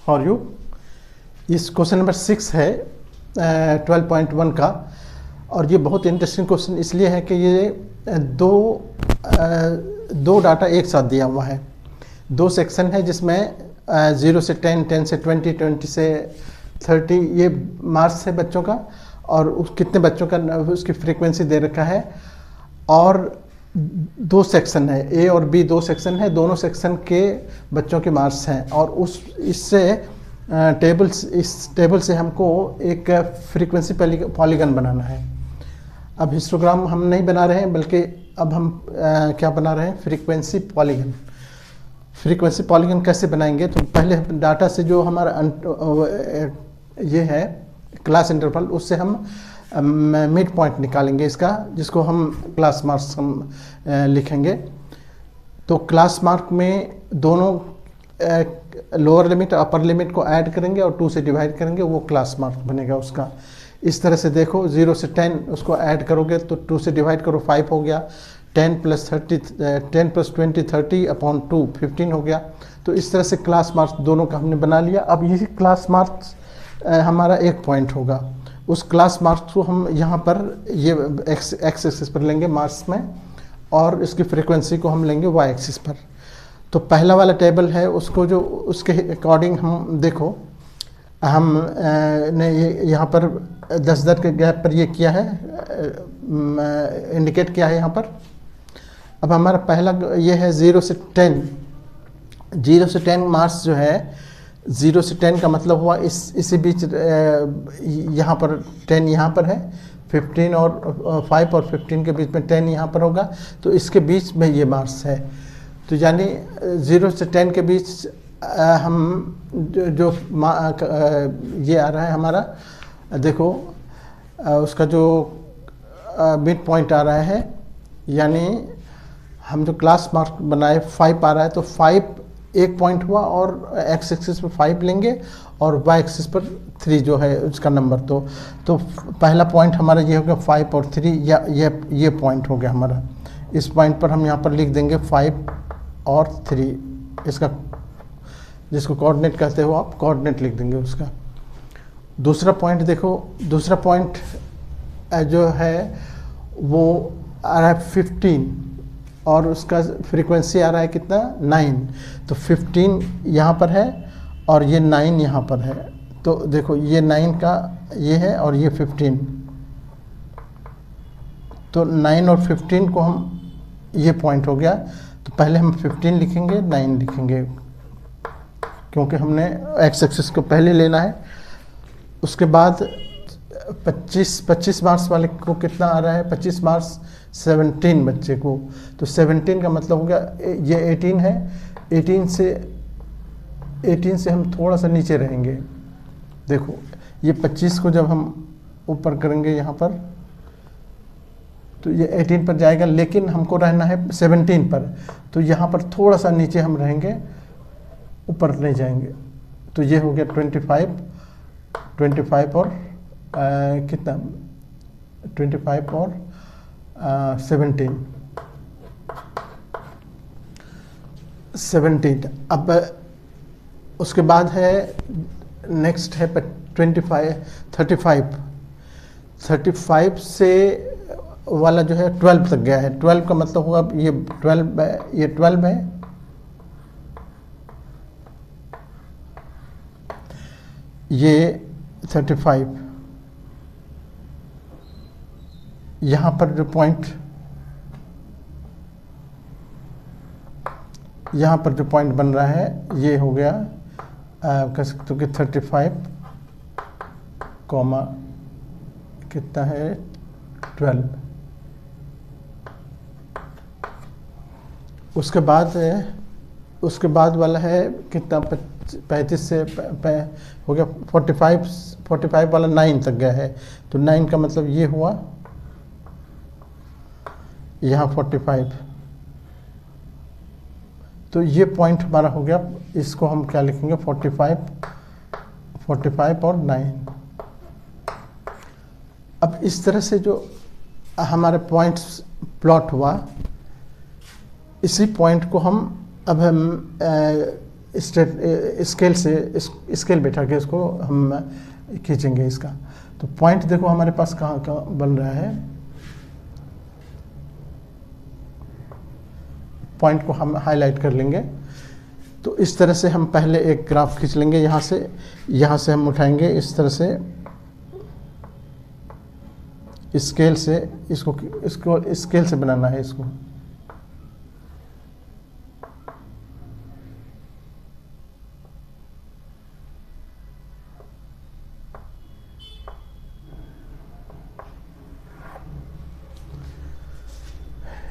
For you. इस question number 6 है 12.1 का, और ये बहुत इंटरेस्टिंग क्वेश्चन इसलिए है कि ये दो डाटा एक साथ दिया हुआ है। दो सेक्शन है जिसमें 0 से 10, 10 से 20, 20 से 30 ये मार्क्स है बच्चों का, और कितने बच्चों का उसकी फ्रीक्वेंसी दे रखा है। और दो सेक्शन है, ए और बी, दो सेक्शन है, दोनों सेक्शन के बच्चों के मार्क्स हैं। और इस टेबल से हमको एक फ्रीक्वेंसी पॉलीगन बनाना है। अब हिस्टोग्राम हम नहीं बना रहे हैं, बल्कि अब हम क्या बना रहे हैं, फ्रीक्वेंसी पॉलीगन। फ्रीक्वेंसी पॉलीगन कैसे बनाएंगे, तो पहले डाटा से जो हमारा ये है क्लास इंटरवल, उससे हम मिड पॉइंट निकालेंगे इसका, जिसको हम क्लास मार्क्स हम लिखेंगे। तो क्लास मार्क में दोनों लोअर लिमिट अपर लिमिट को ऐड करेंगे और 2 से डिवाइड करेंगे, वो क्लास मार्क बनेगा उसका। इस तरह से देखो, 0 से 10 उसको ऐड करोगे तो 2 से डिवाइड करो, 5 हो गया। 10 + 20 30 अपॉन 2 15 हो गया। तो इस तरह से क्लास मार्क्स दोनों का हमने बना लिया। अब यही क्लास मार्क्स हमारा 1 पॉइंट होगा। उस क्लास मार्क्स को हम यहाँ पर ये एक्स एक्सिस पर लेंगे मार्क्स में, और इसकी फ्रीक्वेंसी को हम लेंगे वाई एक्सिस पर। तो पहला वाला टेबल है, उसको जो उसके अकॉर्डिंग हम देखो, हम ने यहाँ पर 10-10 के गैप पर ये किया है, इंडिकेट किया है यहाँ पर। अब हमारा पहला ये है 0 से 10। 0 से 10 मार्क्स जो है, 0 से 10 का मतलब हुआ इसी बीच, यहाँ पर 10 यहाँ पर है, 15 और 5 और 15 के बीच में 10 यहाँ पर होगा, तो इसके बीच में ये मार्क्स है। तो यानी 0 से 10 के बीच हम जो ये आ रहा है हमारा, देखो उसका जो मिड पॉइंट आ रहा है, यानी हम जो क्लास मार्क बनाए 5 आ रहा है, तो 5 1 पॉइंट हुआ, और एक्स एक्सिस पर 5 लेंगे और वाई एक्सिस पर 3 जो है उसका नंबर। तो पहला पॉइंट हमारा ये हो गया 5 और 3, या ये पॉइंट हो गया हमारा। इस पॉइंट पर हम यहाँ पर लिख देंगे 5 और 3, इसका जिसको कोऑर्डिनेट कहते हो आप, कोऑर्डिनेट लिख देंगे उसका। दूसरा पॉइंट देखो, दूसरा पॉइंट जो है वो आ रहा है 15, और उसका फ्रीक्वेंसी आ रहा है कितना, 9। तो 15 यहाँ पर है और ये 9 यहाँ पर है। तो देखो ये 9 का ये है और ये 15, तो 9 और 15 को हम, ये पॉइंट हो गया। तो पहले हम 15 लिखेंगे, 9 लिखेंगे, क्योंकि हमने एक्स एक्सिस को पहले लेना है। उसके बाद 25 मार्क्स वाले को कितना आ रहा है, 25 मार्क्स 17 बच्चे को। तो 17 का मतलब हो गया, ये 18 है, 18 से हम थोड़ा सा नीचे रहेंगे। देखो ये 25 को जब हम ऊपर करेंगे यहाँ पर, तो ये 18 पर जाएगा, लेकिन हमको रहना है 17 पर। तो यहाँ पर थोड़ा सा नीचे हम रहेंगे, ऊपर नहीं जाएंगे। तो ये हो गया 25 और कितना, 25 और 17। अब उसके बाद है, नेक्स्ट है 35 से वाला जो है 12 तक गया है। 12 का मतलब होगा ये 12 है, ये 35। यहाँ पर जो पॉइंट, यहाँ पर जो पॉइंट बन रहा है, ये हो गया कह सकते हो कि 35, कॉमा कितना है 12। उसके उसके बाद वाला है कितना, 35 से हो गया 45 वाला 9 तक गया है। तो 9 का मतलब ये हुआ, यहाँ 45। तो ये पॉइंट हमारा हो गया, इसको हम क्या लिखेंगे, 45 और 9। अब इस तरह से जो हमारे पॉइंट्स प्लॉट हुआ, इसी पॉइंट को हम स्केल बैठा के इसको हम खींचेंगे इसका। तो पॉइंट देखो हमारे पास कहाँ कहाँ बन रहा है। पॉइंट को हम हाईलाइट कर लेंगे। तो इस तरह से हम पहले एक ग्राफ खींच लेंगे, यहाँ से हम उठाएंगे इस तरह से स्केल से, इसको स्केल से बनाना है इसको।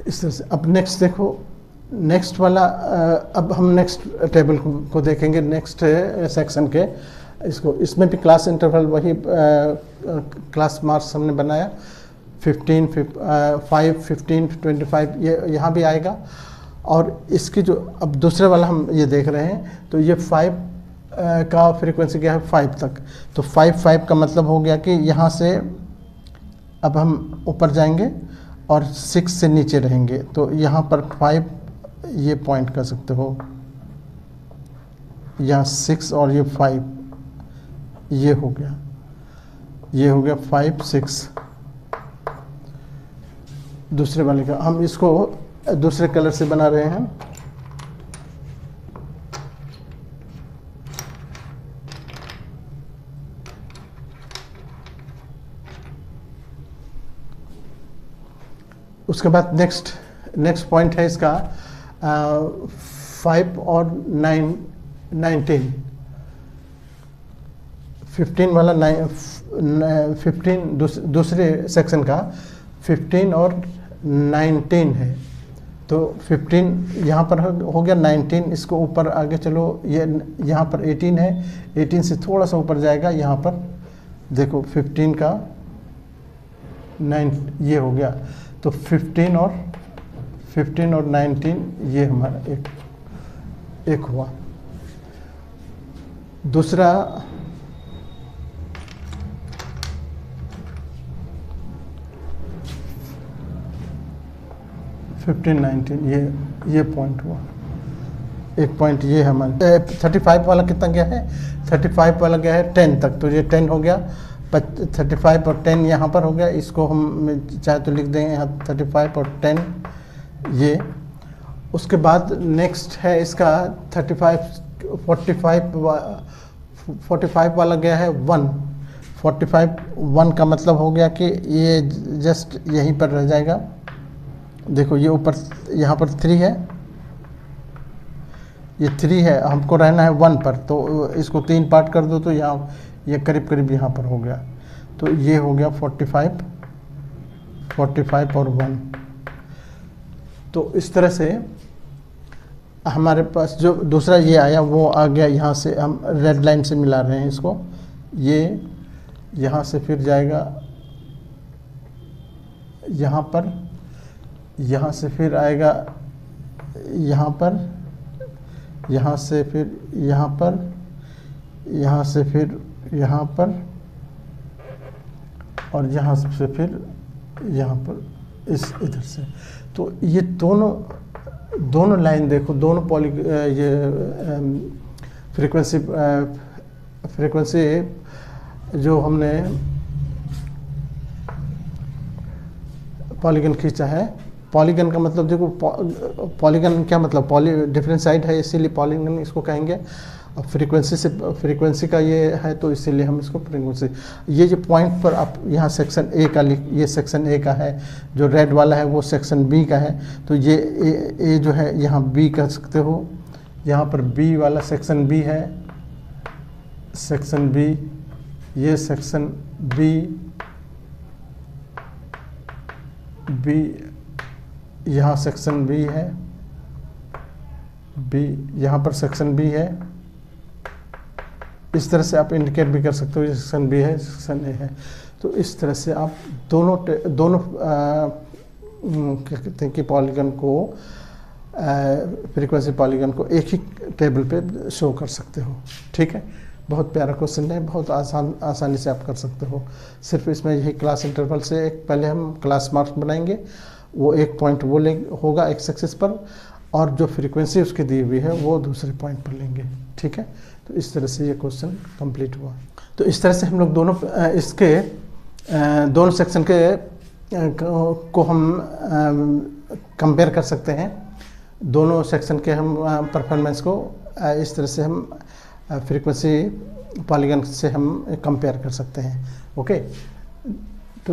इस तरह से। अब नेक्स्ट देखो, नेक्स्ट वाला अब हम नेक्स्ट टेबल को देखेंगे, नेक्स्ट सेक्शन के। इसमें भी क्लास इंटरवल वही क्लास मार्क्स हमने बनाया 15, 5, 15, 25 ये यहाँ भी आएगा। और इसकी जो अब दूसरे वाला हम ये देख रहे हैं, तो ये 5 का फ्रीक्वेंसी गया है 5 तक। तो 5 का मतलब हो गया कि यहाँ से अब हम ऊपर जाएंगे और 6 से नीचे रहेंगे। तो यहाँ पर 5 ये पॉइंट कर सकते हो, यहाँ 6 और ये 5 ये हो गया 5, 6। दूसरे वाले का हम इसको दूसरे कलर से बना रहे हैं। उसके बाद नेक्स्ट पॉइंट है इसका 5 और 9, 19, 15 वाला 15 दूसरे सेक्शन का 15 और 19 है। तो 15 यहाँ पर हो गया, 19 इसको ऊपर आगे चलो, ये यहाँ पर 18 है, 18 से थोड़ा सा ऊपर जाएगा, यहाँ पर देखो 15 का 9 ये हो गया। तो 15 और 19 ये हमारा एक हुआ। दूसरा 15, 19 ये पॉइंट हुआ। एक पॉइंट ये हमारे 35 वाला कितना गया है, 35 वाला गया है 10 तक। तो ये 10 हो गया, 35 और 10 यहाँ पर हो गया। इसको हम चाहे तो लिख देंगे यहाँ 35 और 10 ये। उसके बाद नेक्स्ट है इसका 45 वाला गया है 1। 1 का मतलब हो गया कि ये जस्ट यहीं पर रह जाएगा। देखो ये ऊपर यहाँ पर 3 है, ये 3 है, हमको रहना है 1 पर। तो इसको 3 पार्ट कर दो तो यहाँ ये करीब करीब यहाँ पर हो गया। तो ये हो गया 45 और 1। तो इस तरह से हमारे पास जो दूसरा ये आया वो आ गया। यहाँ से हम रेड लाइन से मिला रहे हैं इसको। ये यहाँ से फिर जाएगा यहाँ पर, यहाँ से फिर आएगा यहाँ पर, यहाँ से फिर यहाँ पर, यहाँ से फिर यहाँ पर, और यहाँ से फिर यहाँ पर इधर से। तो ये दोनों लाइन देखो, दोनों ये फ्रीक्वेंसी जो हमने पॉलीगन खींचा है। पॉलीगन का मतलब देखो, पॉलीगन क्या मतलब, डिफरेंट साइड है इसीलिए पॉलीगन इसको कहेंगे। और फ्रीक्वेंसी का ये है तो इसीलिए हम इसको फ्रीक्वेंसी। ये जो पॉइंट पर आप यहाँ सेक्शन ए का ये सेक्शन ए का है, जो रेड वाला है वो सेक्शन बी का है। तो ये ए जो है यहाँ बी कह सकते हो। यहाँ पर बी वाला सेक्शन बी है, सेक्शन बी, ये सेक्शन बी, यहाँ सेक्शन बी है, यहाँ पर सेक्शन बी है। इस तरह से आप इंडिकेट भी कर सकते हो, ये सेक्शन बी है, सेक्शन ए है। तो इस तरह से आप दोनों क्या कहते हैं कि पॉलीगन को, फ्रीक्वेंसी पॉलीगन को एक ही टेबल पे शो कर सकते हो। ठीक है, बहुत प्यारा क्वेश्चन है, बहुत आसानी से आप कर सकते हो। सिर्फ इसमें यही क्लास इंटरवल से पहले हम क्लास मार्क्स बनाएंगे, वो एक पॉइंट वो होगा एक्स एक्सिस पर, और जो फ्रीक्वेंसी उसकी दी हुई है वो दूसरे पॉइंट पर लेंगे। ठीक है, तो इस तरह से ये क्वेश्चन कंप्लीट हुआ। तो इस तरह से हम लोग दोनों इसके दोनों सेक्शन के को हम कंपेयर कर सकते हैं। दोनों सेक्शन के हम परफॉर्मेंस को इस तरह से हम फ्रीक्वेंसी पॉलीगन से हम कंपेयर कर सकते हैं। ओके।